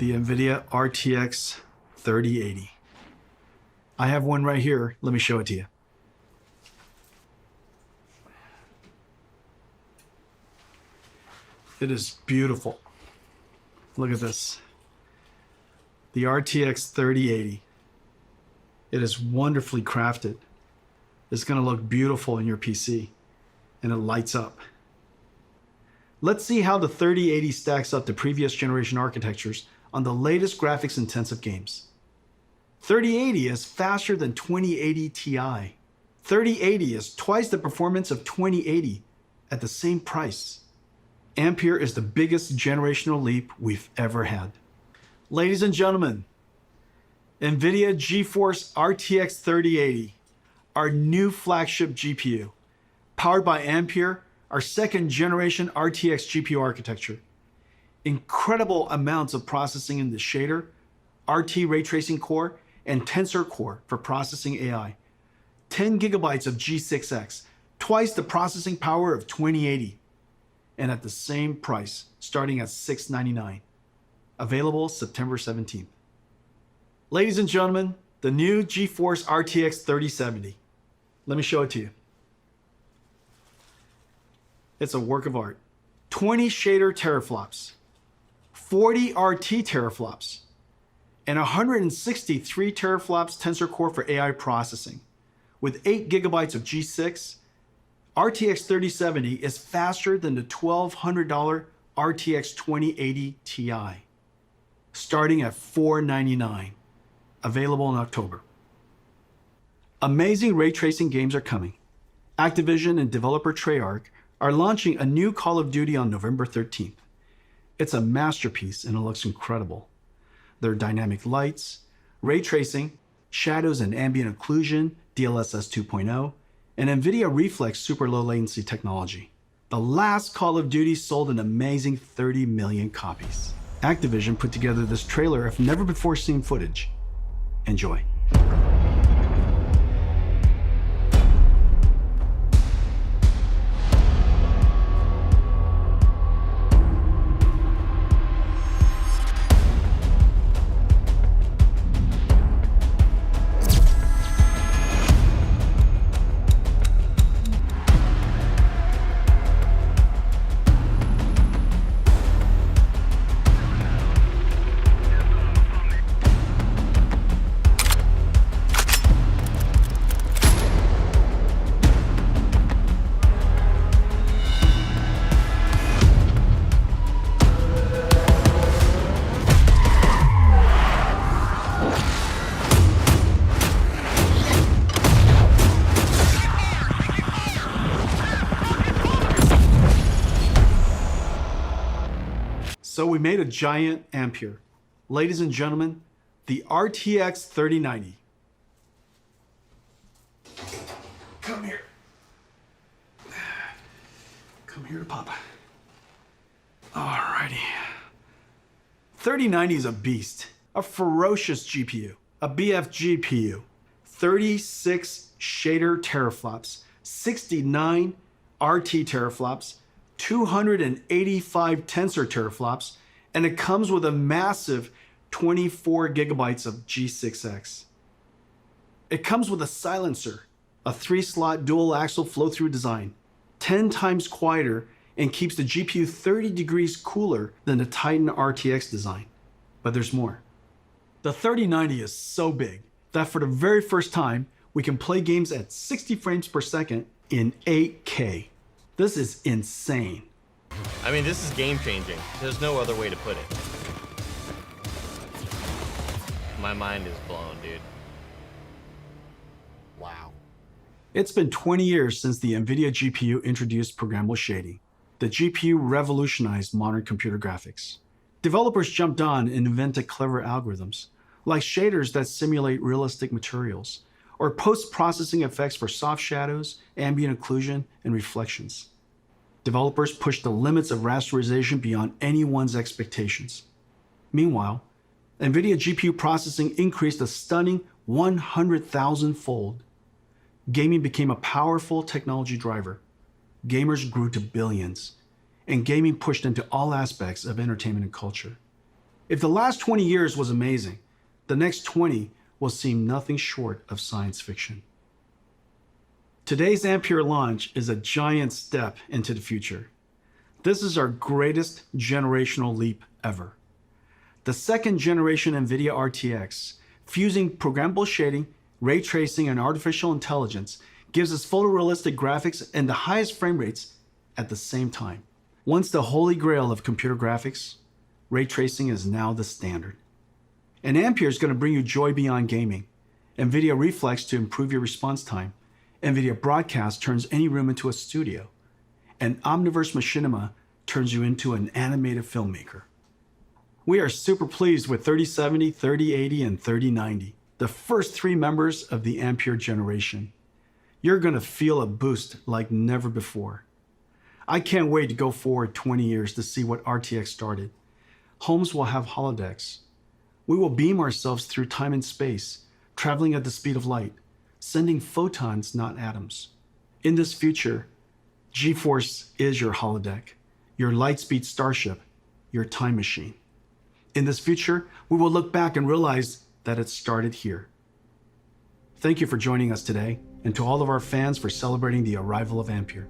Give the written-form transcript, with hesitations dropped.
The NVIDIA RTX 3080. I have one right here. Let me show it to you. It is beautiful. Look at this. The RTX 3080. It is wonderfully crafted. It's going to look beautiful in your PC, and it lights up. Let's see how the 3080 stacks up to previous generation architectures on the latest graphics intensive games. 3080 is faster than 2080 Ti. 3080 is twice the performance of 2080 at the same price. Ampere is the biggest generational leap we've ever had. Ladies and gentlemen, NVIDIA Geforce RTX 3080, our new flagship GPU, powered by Ampere, our second generation RTX GPU architecture. Incredible amounts of processing in the shader, RT ray tracing core, and tensor core for processing AI. 10 gigabytes of G6X, twice the processing power of 2080, and at the same price, starting at $699. Available September 17th. Ladies and gentlemen, the new Geforce RTX 3070. Let me show it to you. It's a work of art. 20 shader teraflops, 40 RT teraflops, and 163 teraflops tensor core for AI processing. With 8 gigabytes of G6, RTX 3070 is faster than the $1,200 RTX 2080 Ti, starting at $499, available in October. Amazing ray tracing games are coming. Activision and developer Treyarch are launching a new Call of Duty on November 13th. It's a masterpiece and it looks incredible. There are dynamic lights, ray tracing, shadows and ambient occlusion, DLSS 2.0, and NVIDIA Reflex super low latency technology. The last Call of Duty sold an amazing 30 million copies. Activision put together this trailer of never before seen footage. Enjoy. So we made a giant Ampere. Ladies and gentlemen, the RTX 3090. Come here. Come here to Papa. Alrighty. 3090 is a beast, a ferocious GPU, a BF GPU, 36 shader teraflops, 69 RT teraflops, 285 tensor teraflops, and it comes with a massive 24 gigabytes of G6X. It comes with a silencer, a 3-slot dual axle flow-through design, 10 times quieter, and keeps the GPU 30 degrees cooler than the Titan RTX design. But there's more. The 3090 is so big that for the very first time, we can play games at 60 frames per second in 8K. This is insane. I mean, this is game changing. There's no other way to put it. My mind is blown, dude. Wow. It's been 20 years since the NVIDIA GPU introduced programmable shading. The GPU revolutionized modern computer graphics. Developers jumped on and invented clever algorithms, like shaders that simulate realistic materials, or post-processing effects for soft shadows, ambient occlusion, and reflections. Developers pushed the limits of rasterization beyond anyone's expectations. Meanwhile, NVIDIA GPU processing increased a stunning 100,000-fold. Gaming became a powerful technology driver. Gamers grew to billions, and gaming pushed into all aspects of entertainment and culture. If the last 20 years was amazing, the next 20 will seem nothing short of science fiction. Today's Ampere launch is a giant step into the future. This is our greatest generational leap ever. The second generation NVIDIA RTX, fusing programmable shading, ray tracing, and artificial intelligence, gives us photorealistic graphics and the highest frame rates at the same time. Once the holy grail of computer graphics, ray tracing is now the standard. And Ampere is going to bring you joy beyond gaming. NVIDIA Reflex to improve your response time. NVIDIA Broadcast turns any room into a studio. And Omniverse Machinima turns you into an animated filmmaker. We are super pleased with 3070, 3080, and 3090, the first 3 members of the Ampere generation. You're going to feel a boost like never before. I can't wait to go forward 20 years to see what RTX started. Homes will have holodecks. We will beam ourselves through time and space, traveling at the speed of light, sending photons, not atoms. In this future, Geforce is your holodeck, your lightspeed starship, your time machine. In this future, we will look back and realize that it started here. Thank you for joining us today, and to all of our fans for celebrating the arrival of Ampere.